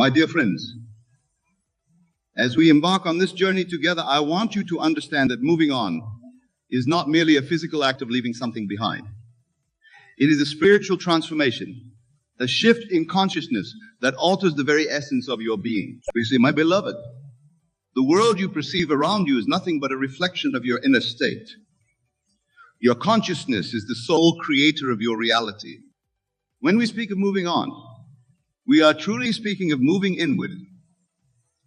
My dear friends, as we embark on this journey together, I want you to understand that moving on is not merely a physical act of leaving something behind. It is a spiritual transformation, a shift in consciousness that alters the very essence of your being. You see, my beloved, the world you perceive around you is nothing but a reflection of your inner state. Your consciousness is the sole creator of your reality. When we speak of moving on, we are truly speaking of moving inward,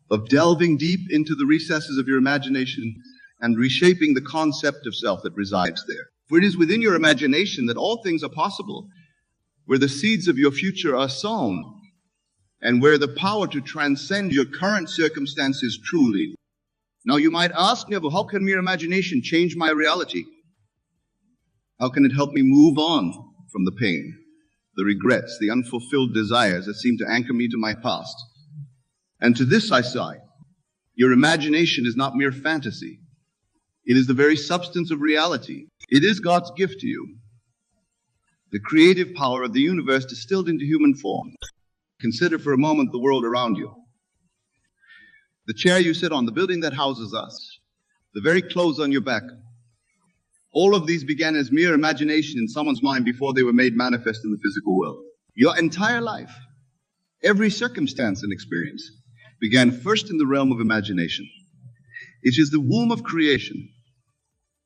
of delving deep into the recesses of your imagination and reshaping the concept of self that resides there. For it is within your imagination that all things are possible, where the seeds of your future are sown, and where the power to transcend your current circumstances truly. Now you might ask, Neville, how can mere imagination change my reality? How can it help me move on from the pain, the regrets, the unfulfilled desires that seem to anchor me to my past? And to this I say, your imagination is not mere fantasy. It is the very substance of reality. It is God's gift to you, the creative power of the universe distilled into human form. Consider for a moment the world around you. The chair you sit on, the building that houses us, the very clothes on your back. All of these began as mere imagination in someone's mind before they were made manifest in the physical world. Your entire life, every circumstance and experience, began first in the realm of imagination. It is the womb of creation.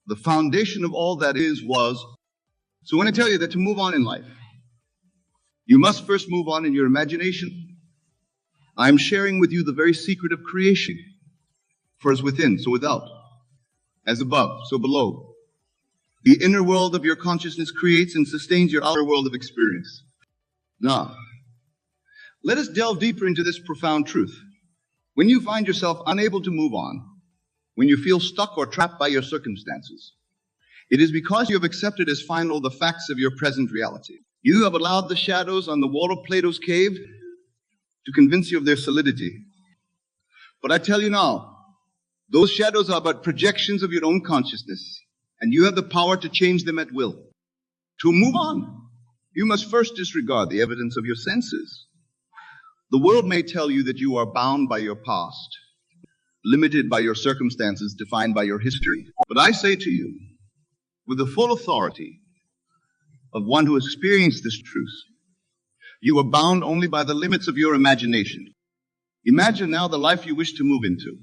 The foundation of all that is, was. So when I tell you that to move on in life, you must first move on in your imagination. I'm sharing with you the very secret of creation. For as within, so without. As above, so below. The inner world of your consciousness creates and sustains your outer world of experience. Now, let us delve deeper into this profound truth. When you find yourself unable to move on, when you feel stuck or trapped by your circumstances, it is because you have accepted as final the facts of your present reality. You have allowed the shadows on the wall of Plato's cave to convince you of their solidity. But I tell you now, those shadows are but projections of your own consciousness, and you have the power to change them at will. To move on, you must first disregard the evidence of your senses. The world may tell you that you are bound by your past, limited by your circumstances, defined by your history. But I say to you, with the full authority of one who has experienced this truth, you are bound only by the limits of your imagination. Imagine now the life you wish to move into.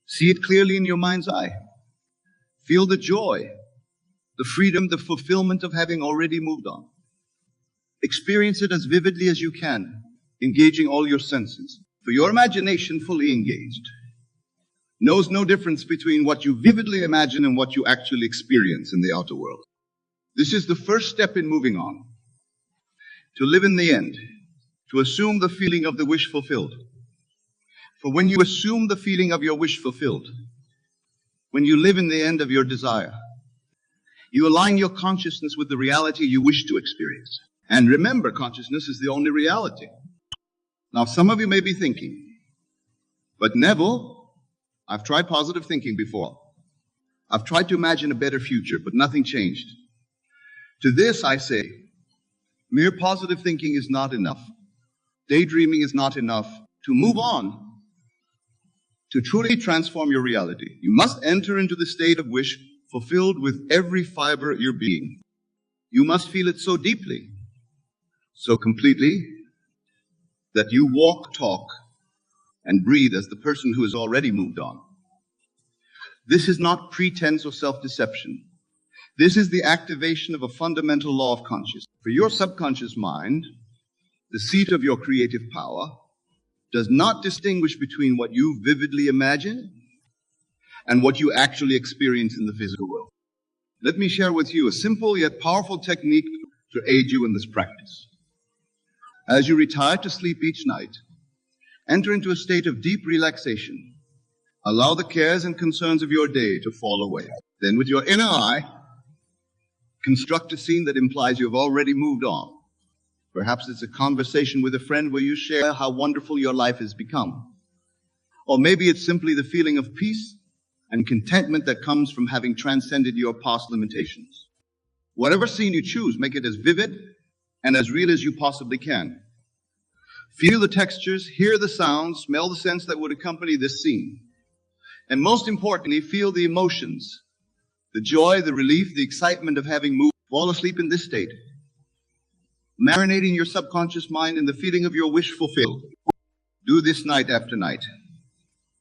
See it clearly in your mind's eye. Feel the joy, the freedom, the fulfillment of having already moved on. Experience it as vividly as you can, engaging all your senses. For your imagination, fully engaged, knows no difference between what you vividly imagine and what you actually experience in the outer world. This is the first step in moving on. To live in the end, to assume the feeling of the wish fulfilled. For when you assume the feeling of your wish fulfilled, when you live in the end of your desire, you align your consciousness with the reality you wish to experience. And remember, consciousness is the only reality. Now, some of you may be thinking, but Neville, I've tried positive thinking before. I've tried to imagine a better future, but nothing changed. To this I say, mere positive thinking is not enough. Daydreaming is not enough. To move on, to truly transform your reality, you must enter into the state of wish fulfilled with every fiber of your being. You must feel it so deeply, so completely, that you walk, talk, and breathe as the person who has already moved on. This is not pretense or self-deception. This is the activation of a fundamental law of consciousness. For your subconscious mind, the seat of your creative power, does not distinguish between what you vividly imagine and what you actually experience in the physical world. Let me share with you a simple yet powerful technique to aid you in this practice. As you retire to sleep each night, enter into a state of deep relaxation. Allow the cares and concerns of your day to fall away. Then with your inner eye, construct a scene that implies you have already moved on. Perhaps it's a conversation with a friend where you share how wonderful your life has become. Or maybe it's simply the feeling of peace and contentment that comes from having transcended your past limitations. Whatever scene you choose, make it as vivid and as real as you possibly can. Feel the textures, hear the sounds, smell the scents that would accompany this scene. And most importantly, feel the emotions, the joy, the relief, the excitement of having moved. Fall asleep in this state, marinating your subconscious mind in the feeling of your wish fulfilled. Do this night after night,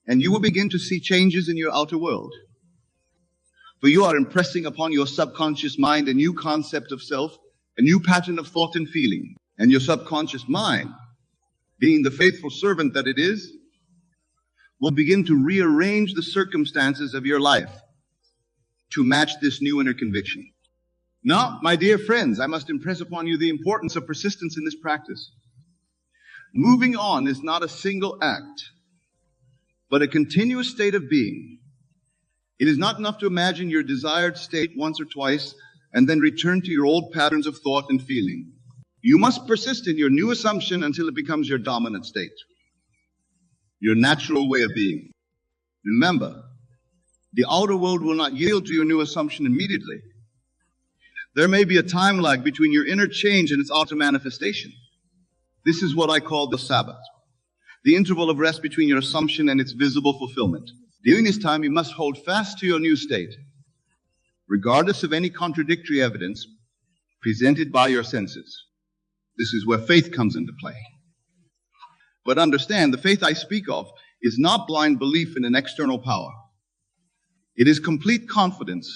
and you will begin to see changes in your outer world. For you are impressing upon your subconscious mind a new concept of self, a new pattern of thought and feeling. And your subconscious mind, being the faithful servant that it is, will begin to rearrange the circumstances of your life to match this new inner conviction. Now, my dear friends, I must impress upon you the importance of persistence in this practice. Moving on is not a single act, but a continuous state of being. It is not enough to imagine your desired state once or twice and then return to your old patterns of thought and feeling. You must persist in your new assumption until it becomes your dominant state, your natural way of being. Remember, the outer world will not yield to your new assumption immediately. There may be a time lag between your inner change and its outer manifestation. This is what I call the Sabbath, the interval of rest between your assumption and its visible fulfillment. During this time, you must hold fast to your new state, regardless of any contradictory evidence presented by your senses. This is where faith comes into play. But understand, the faith I speak of is not blind belief in an external power. It is complete confidence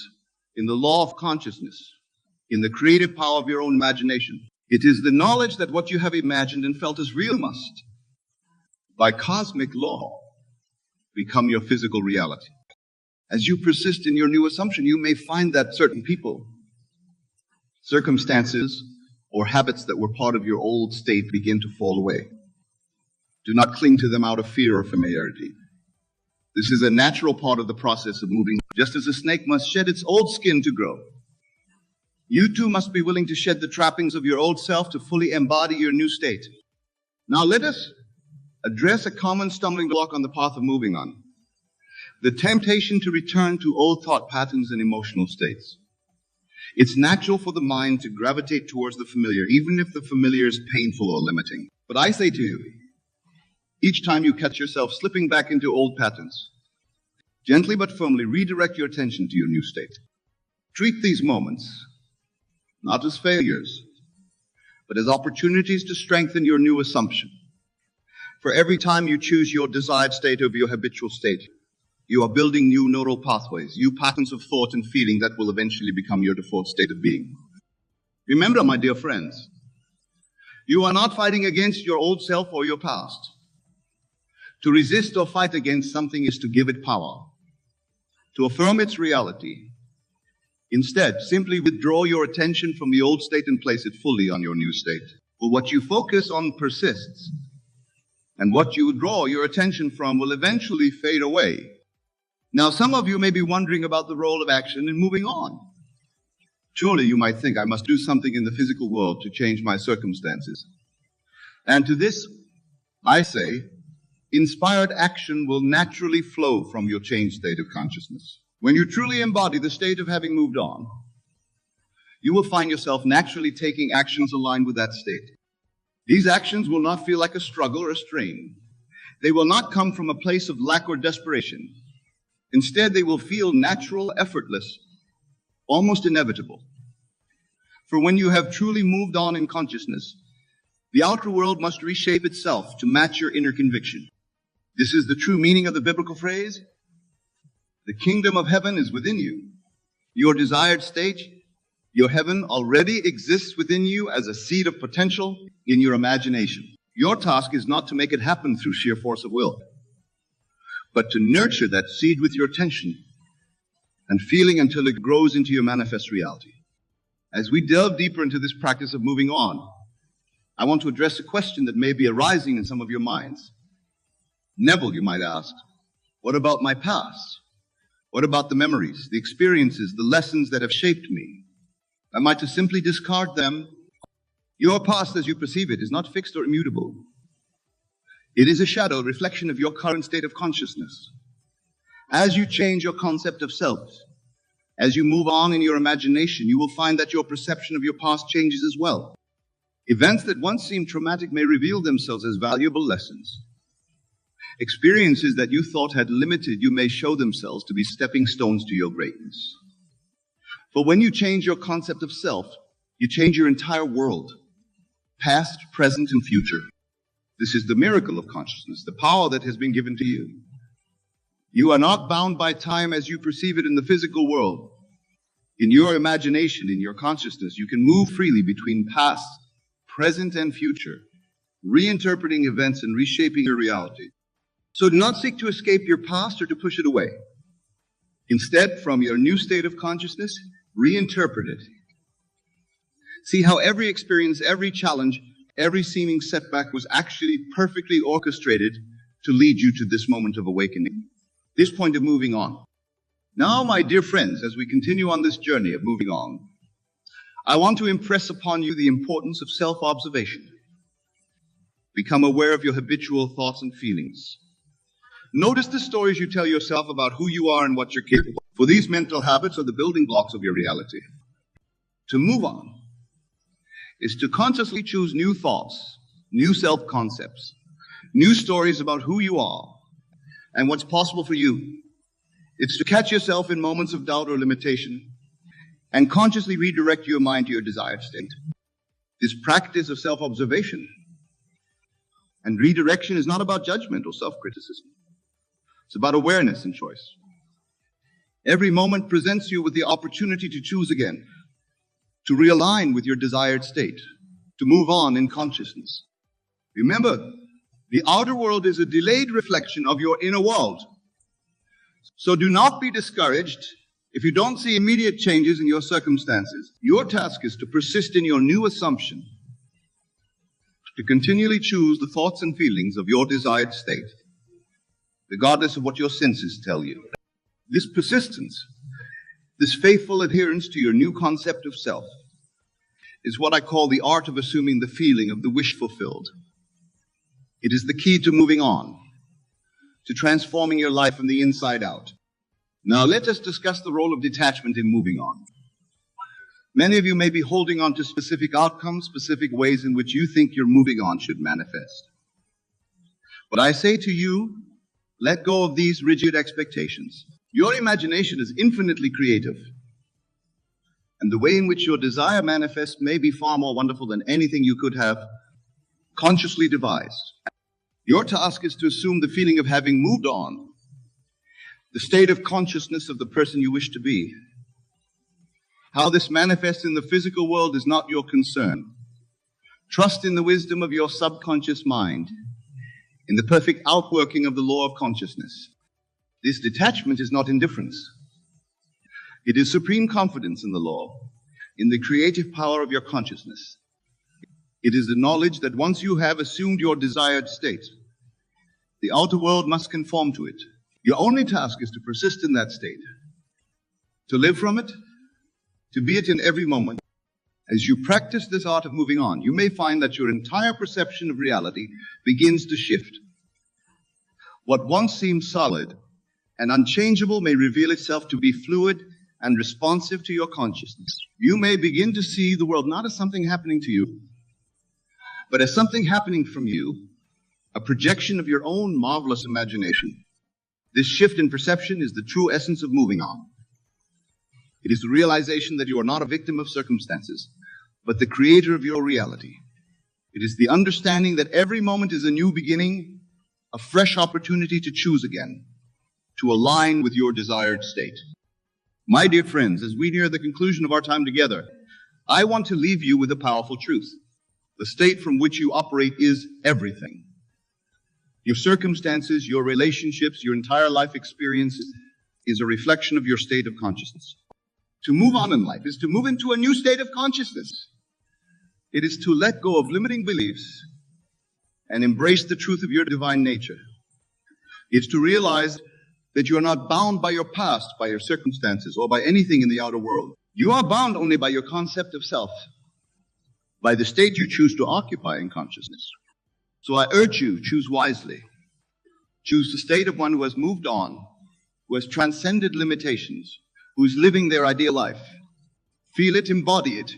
in the law of consciousness, in the creative power of your own imagination. It is the knowledge that what you have imagined and felt as real must, by cosmic law, become your physical reality. As you persist in your new assumption, you may find that certain people, circumstances, or habits that were part of your old state begin to fall away. Do not cling to them out of fear or familiarity. This is a natural part of the process of moving, just as a snake must shed its old skin to grow. You too must be willing to shed the trappings of your old self to fully embody your new state. Now let us address a common stumbling block on the path of moving on: the temptation to return to old thought patterns and emotional states. It's natural for the mind to gravitate towards the familiar, even if the familiar is painful or limiting. But I say to you, each time you catch yourself slipping back into old patterns, gently but firmly redirect your attention to your new state. Treat these moments not as failures, but as opportunities to strengthen your new assumption. For every time you choose your desired state over your habitual state, you are building new neural pathways, new patterns of thought and feeling that will eventually become your default state of being. Remember, my dear friends, you are not fighting against your old self or your past. To resist or fight against something is to give it power, to affirm its reality. Instead, simply withdraw your attention from the old state and place it fully on your new state. For what you focus on persists, and what you draw your attention from will eventually fade away. Now, some of you may be wondering about the role of action in moving on. Surely you might think, I must do something in the physical world to change my circumstances. And to this, I say, inspired action will naturally flow from your changed state of consciousness. When you truly embody the state of having moved on, you will find yourself naturally taking actions aligned with that state. These actions will not feel like a struggle or a strain. They will not come from a place of lack or desperation. Instead, they will feel natural, effortless, almost inevitable. For when you have truly moved on in consciousness, the outer world must reshape itself to match your inner conviction. This is the true meaning of the biblical phrase, the kingdom of heaven is within you. Your desired state, your heaven, already exists within you as a seed of potential in your imagination. Your task is not to make it happen through sheer force of will, but to nurture that seed with your attention and feeling until it grows into your manifest reality. As we delve deeper into this practice of moving on, I want to address a question that may be arising in some of your minds. Neville, you might ask, what about my past? What about the memories, the experiences, the lessons that have shaped me? Am I to simply discard them? Your past as you perceive it is not fixed or immutable. It is a shadow, a reflection of your current state of consciousness. As you change your concept of self, as you move on in your imagination, you will find that your perception of your past changes as well. Events that once seemed traumatic may reveal themselves as valuable lessons. Experiences that you thought had limited you may show themselves to be stepping stones to your greatness. For when you change your concept of self, you change your entire world, past, present, and future. This is the miracle of consciousness, the power that has been given to you. You are not bound by time as you perceive it in the physical world. In your imagination, in your consciousness, you can move freely between past, present, and future, reinterpreting events and reshaping your reality. So do not seek to escape your past or to push it away. Instead, from your new state of consciousness, reinterpret it. See how every experience, every challenge, every seeming setback was actually perfectly orchestrated to lead you to this moment of awakening, this point of moving on. Now, my dear friends, as we continue on this journey of moving on, I want to impress upon you the importance of self-observation. Become aware of your habitual thoughts and feelings. Notice the stories you tell yourself about who you are and what you're capable of, for these mental habits are the building blocks of your reality. To move on is to consciously choose new thoughts, new self-concepts, new stories about who you are and what's possible for you. It's to catch yourself in moments of doubt or limitation and consciously redirect your mind to your desired state. This practice of self-observation and redirection is not about judgment or self-criticism. It's about awareness and choice. Every moment presents you with the opportunity to choose again, to realign with your desired state, to move on in consciousness. Remember, the outer world is a delayed reflection of your inner world. So do not be discouraged if you don't see immediate changes in your circumstances. Your task is to persist in your new assumption, to continually choose the thoughts and feelings of your desired state, regardless of what your senses tell you. This persistence, this faithful adherence to your new concept of self, is what I call the art of assuming the feeling of the wish fulfilled. It is the key to moving on, to transforming your life from the inside out. Now let us discuss the role of detachment in moving on. Many of you may be holding on to specific outcomes, specific ways in which you think your moving on should manifest. But I say to you, let go of these rigid expectations. Your imagination is infinitely creative, and the way in which your desire manifests may be far more wonderful than anything you could have consciously devised. Your task is to assume the feeling of having moved on, the state of consciousness of the person you wish to be. How this manifests in the physical world is not your concern. Trust in the wisdom of your subconscious mind, in the perfect outworking of the law of consciousness. This detachment is not indifference. It is supreme confidence in the law, in the creative power of your consciousness. It is the knowledge that once you have assumed your desired state, the outer world must conform to it. Your only task is to persist in that state, to live from it, to be it in every moment. As you practice this art of moving on, you may find that your entire perception of reality begins to shift. What once seemed solid and unchangeable may reveal itself to be fluid and responsive to your consciousness. You may begin to see the world not as something happening to you, but as something happening from you, a projection of your own marvelous imagination. This shift in perception is the true essence of moving on. It is the realization that you are not a victim of circumstances, but the creator of your reality. It is the understanding that every moment is a new beginning, a fresh opportunity to choose again, to align with your desired state. My dear friends, as we near the conclusion of our time together, I want to leave you with a powerful truth. The state from which you operate is everything. Your circumstances, your relationships, your entire life experience is a reflection of your state of consciousness. To move on in life is to move into a new state of consciousness. It is to let go of limiting beliefs and embrace the truth of your divine nature. It's to realize that you are not bound by your past, by your circumstances, or by anything in the outer world. You are bound only by your concept of self, by the state you choose to occupy in consciousness. So I urge you, choose wisely. Choose the state of one who has moved on, who has transcended limitations, who is living their ideal life. Feel it, embody it,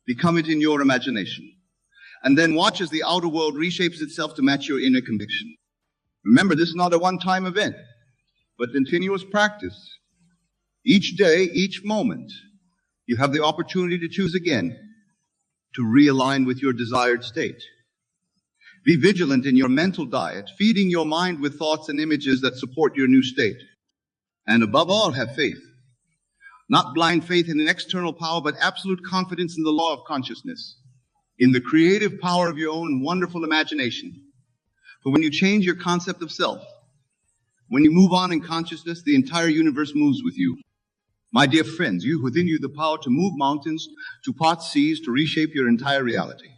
become it in your imagination. and then watch as the outer world reshapes itself to match your inner conviction. Remember, this is not a one-time event, but continuous practice. Each day, each moment, you have the opportunity to choose again to realign with your desired state. Be vigilant in your mental diet, feeding your mind with thoughts and images that support your new state. And above all, have faith. Not blind faith in an external power, but absolute confidence in the law of consciousness, in the creative power of your own wonderful imagination. For when you change your concept of self, when you move on in consciousness, the entire universe moves with you. My dear friends, you within you the power to move mountains, to part seas, to reshape your entire reality.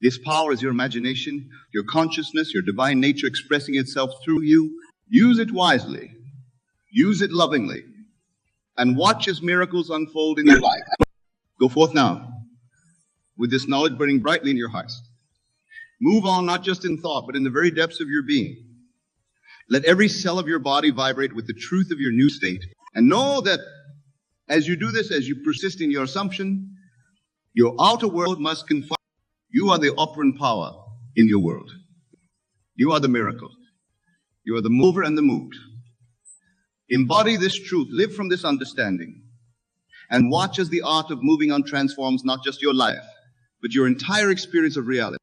This power is your imagination, your consciousness, your divine nature expressing itself through you. Use it wisely. Use it lovingly. And watch as miracles unfold in your life. Go forth now with this knowledge burning brightly in your hearts. Move on not just in thought, but in the very depths of your being. Let every cell of your body vibrate with the truth of your new state. And know that as you do this, as you persist in your assumption, your outer world must confide. You are the operant power in your world. You are the miracle. You are the mover and the moved. Embody this truth, live from this understanding, and watch as the art of moving on transforms not just your life, but your entire experience of reality.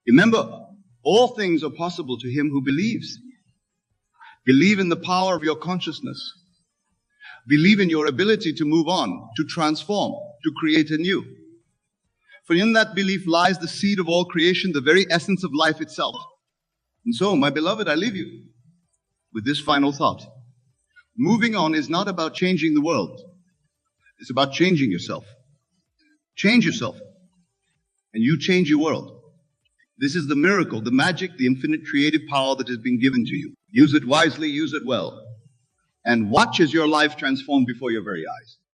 Remember, all things are possible to him who believes. Believe in the power of your consciousness. Believe in your ability to move on, to transform, to create anew. For in that belief lies the seed of all creation, the very essence of life itself. And so, my beloved, I leave you with this final thought. Moving on is not about changing the world. It's about changing yourself. Change yourself, and you change your world. This is the miracle, the magic, the infinite creative power that has been given to you. Use it wisely, use it well, and watch as your life transforms before your very eyes.